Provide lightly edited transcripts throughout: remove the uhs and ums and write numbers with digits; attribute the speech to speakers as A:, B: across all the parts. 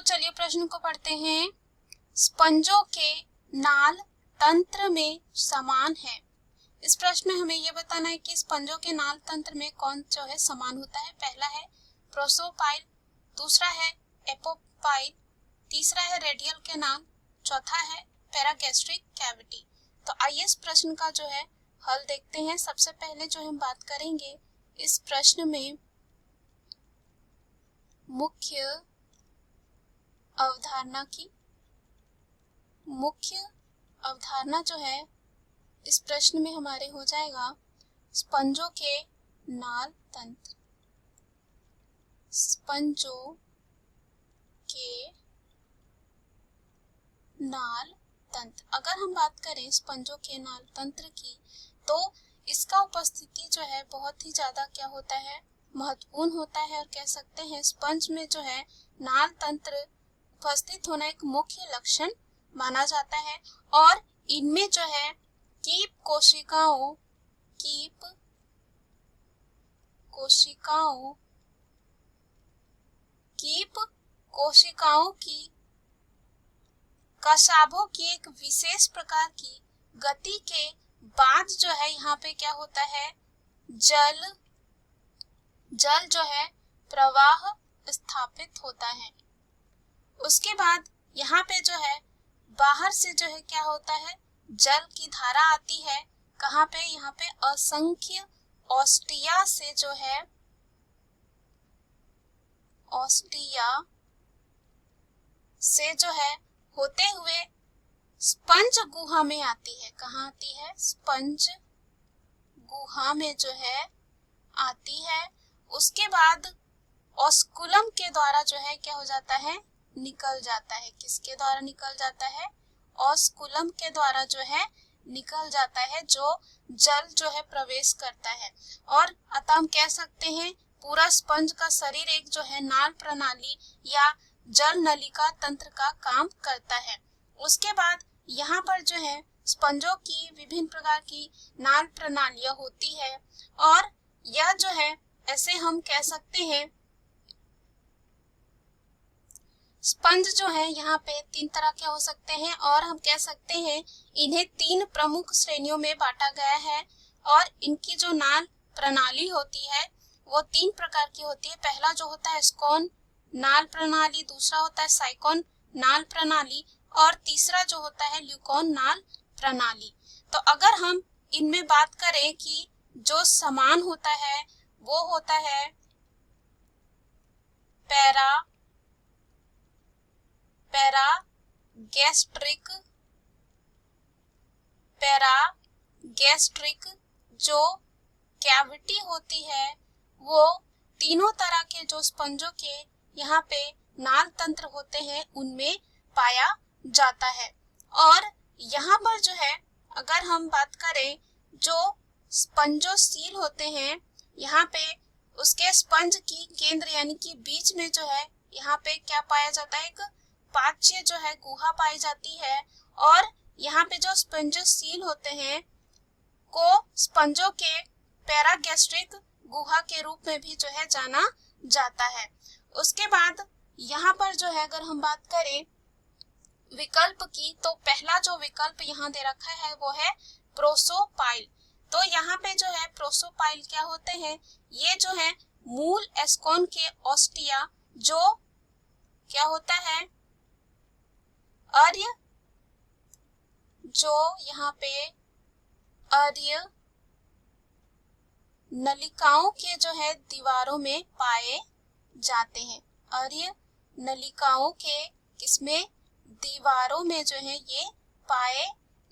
A: चलिए प्रश्न को पढ़ते हैं। स्पंजों के नाल तंत्र में समान है। इस प्रश्न में हमें यह बताना है कि स्पंजों के नाल तंत्र में कौन जो है समान होता है। पहला है प्रोसोपाइल, दूसरा है एपोपाइल, तीसरा है रेडियल कैनाल, चौथा है पैरागैस्ट्रिक कैविटी। तो आइए इस प्रश्न का जो है हल देखते हैं। सबसे पहले जो हम बात करेंगे इस प्रश्न में मुख्य अवधारणा की। मुख्य अवधारणा जो है इस प्रश्न में हमारे हो जाएगा स्पंजों के नाल तंत्र। स्पंजों के नाल तंत्र। अगर हम बात करें स्पंजों के नाल तंत्र की तो इसका उपस्थिति जो है बहुत ही ज्यादा क्या होता है, महत्वपूर्ण होता है। और कह सकते हैं स्पंज में जो है नाल तंत्र उपस्थित होना एक मुख्य लक्षण माना जाता है। और इनमें जो है कीप कोशिकाओं की कशाभों की एक विशेष प्रकार की गति के बाद जो है यहाँ पे क्या होता है, जल जो है प्रवाह स्थापित होता है। उसके बाद यहाँ पे जो है बाहर से जो है क्या होता है, जल की धारा आती है। कहाँ पे, यहाँ पे असंख्य ऑस्टिया से जो है होते हुए स्पंज गुहा में आती है। कहाँ आती है, स्पंज गुहा में जो है आती है। उसके बाद ऑस्कुलम के द्वारा जो है क्या हो जाता है, निकल जाता है। किसके द्वारा निकल जाता है, ऑस्कुलम के द्वारा जो है निकल जाता है, जो जल जो है प्रवेश करता है। और अतः हम कह सकते हैं पूरा स्पंज का शरीर एक जो है नाल प्रणाली या जल नलिका तंत्र का काम करता है। उसके बाद यहाँ पर जो है स्पंजों की विभिन्न प्रकार की नाल प्रणालियां होती है। और यह जो है ऐसे हम कह सकते हैं स्पंज जो है यहाँ पे तीन तरह के हो सकते हैं। और हम कह सकते हैं इन्हें तीन प्रमुख श्रेणियों में बांटा गया है। और इनकी जो नाल प्रणाली होती है वो तीन प्रकार की होती है। पहला जो होता है स्कॉन नाल प्रणाली, दूसरा होता है साइकोन नाल प्रणाली, और तीसरा जो होता है ल्यूकॉन नाल प्रणाली। तो अगर हम इनमें बात करें कि जो समान होता है वो होता है पैरागैस्ट्रिक जो कैविटी होती है वो तीनों तरह के जो स्पंजों के यहाँ पे नाल तंत्र होते हैं उनमें पाया जाता है। और यहाँ पर जो है अगर हम बात करें जो स्पंजोसील होते हैं, यहाँ पे उसके स्पंज की केंद्र यानी कि बीच में जो है यहाँ पे क्या पाया जाता है, एक पाच्य जो है गुहा पाई जाती है। और यहाँ पे जो स्पंजोसील होते हैं को स्पंजों के पैरागैस्ट्रिक गुहा के रूप में भी जो है जाना जाता है। उसके बाद यहाँ पर जो है अगर हम बात करें विकल्प की तो पहला जो विकल्प यहाँ दे रखा है वो है प्रोसोपाइल। तो यहाँ पे जो है प्रोसोपाइल क्या होते हैं, ये जो है मूल एस्कोन के ऑस्टिया जो क्या होता है अर्य, जो यहाँ पे अर्य नलिकाओं के जो है दीवारों में पाए जाते हैं। अर्य नलिकाओं के किसमें, दीवारों में जो है ये पाए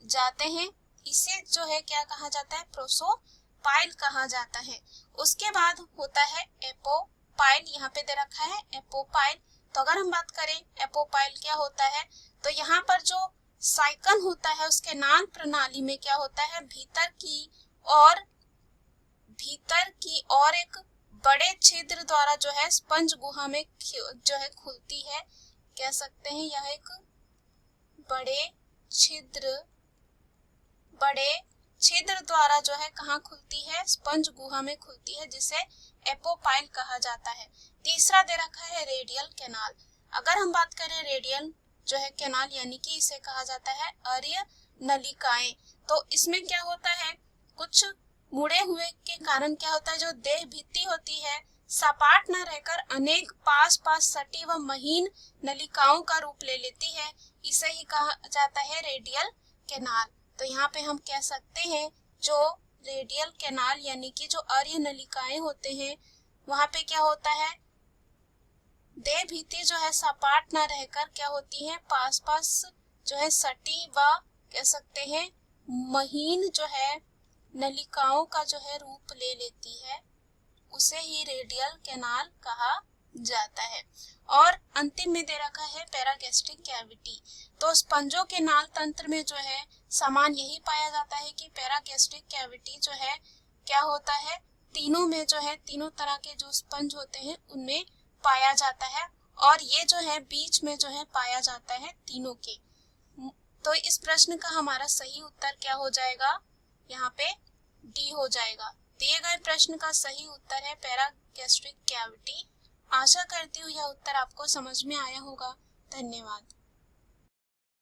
A: जाते हैं। इसे जो है क्या कहा जाता है, प्रोसोपाइल कहा जाता है। उसके बाद होता है एपोपाइल, यहाँ पे दे रखा है एपोपाइल। तो अगर हम बात करें एपोपाइल क्या होता है, तो यहाँ पर जो साइकन होता है उसके नाल प्रणाली में क्या होता है, भीतर की और एक बड़े छिद्र द्वारा जो है स्पंज गुहा में जो है खुलती है। कह सकते हैं यह एक बड़े छिद्र द्वारा जो है कहाँ खुलती है, स्पंज गुहा में खुलती है, जिसे एपोपाइल कहा जाता है। तीसरा दे रखा है रेडियल कैनाल। अगर हम बात करें रेडियल जो है कैनाल, यानी कि इसे कहा जाता है अर्य नलिकाएं, तो इसमें क्या होता है, कुछ मुड़े हुए के कारण क्या होता है, जो देह भित्ति होती है सपाट न रहकर अनेक पास पास सटी व महीन नलिकाओं का रूप ले लेती है, इसे ही कहा जाता है रेडियल कैनाल। तो यहाँ पे हम कह सकते हैं जो रेडियल कैनाल यानी कि जो अर्य नलिकाएं होते हैं वहां पे क्या होता है, देह भित्ति जो है सपाट न रहकर क्या होती है, पास पास जो है सटी व कह सकते हैं महीन जो है नलिकाओं का जो है रूप ले लेती है, उसे ही रेडियल कैनाल कहा जाता है। और अंतिम में दे रखा है पैरागैस्ट्रिक कैविटी। तो स्पंजों के नाल तंत्र में जो है समान यही पाया जाता है कि पैरागैस्ट्रिक कैविटी जो है क्या होता है, तीनों में जो है तीनों तरह के जो स्पंज होते हैं उनमें पाया जाता है, और ये जो है बीच में जो है पाया जाता है तीनों के। तो इस प्रश्न का हमारा सही उत्तर क्या हो जाएगा, यहाँ पे डी हो जाएगा। दिए गए प्रश्न का सही उत्तर है पैरागैस्ट्रिक कैविटी। आशा करती हूँ यह उत्तर आपको समझ में आया होगा। धन्यवाद।